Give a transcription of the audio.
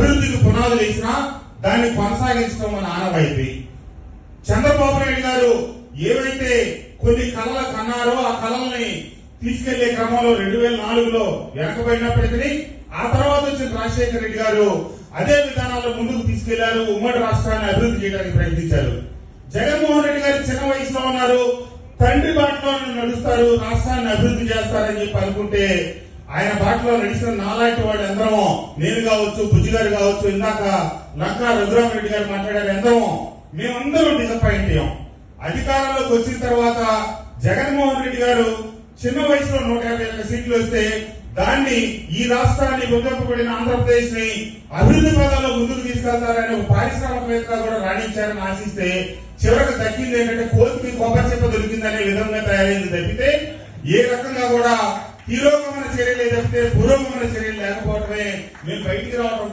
అభివృద్ధికి పునాదులు వేసినా దాన్ని కొనసాగించడం మన ఆనవాయితీ. చంద్రబాబు నాయుడు గారు ఏవైతే కొన్ని కళలు కన్నారో ఆ కళల్ని తీసుకెళ్లే క్రమంలో 2004లో వెనకబడినప్పటికీ ఆ తర్వాత వచ్చిన రాజశేఖర రెడ్డి గారు అదే విధానాల్లో ముందుకు తీసుకెళ్లారు. ఉమ్మడి రాష్ట్రాన్ని అభివృద్ధి చేయడానికి ప్రయత్నించారు. జగన్మోహన్ రెడ్డి గారు చిన్న వయసులో ఉన్నారు, తండ్రి బాటలో నడుస్తారు, రాష్ట్రాన్ని అభివృద్ధి చేస్తారని చెప్పి అనుకుంటే ఆయన బాటలో నడిచిన నాలాంటి వాళ్ళు ఎందరమో, నేను కావచ్చు, బుజ్జి గారు కావచ్చు, ఇందాక లంకా రఘురామరెడ్డి గారు మాట్లాడారు, ఎందరమో మేమందరం డిసప్పాయింట్ అయ్యాం. అధికారంలోకి వచ్చిన తర్వాత జగన్మోహన్ రెడ్డి గారు చిన్న వయసులో 151 సీట్లు వస్తే దాన్ని ఈ రాష్ట్రాన్ని విభజింపబడిన ఆంధ్రప్రదేశ్ ని అభివృద్ధి పదాల్లో ముందుకు తీసుకెళ్తారని ఒక పారిశ్రామికవేత్తగా కూడా రాణించారని ఆశిస్తే చివరికి దక్కింది ఏంటంటే కోతికి కొబ్బరి చెప్ప దొరికిందనే విధంగా తయారైంది తప్పితే ఏ రకంగా కూడా తిరోగమన చర్యలే తప్పితే పురోగమన చర్యలు లేకపోవడమే మేము బయటికి రావడం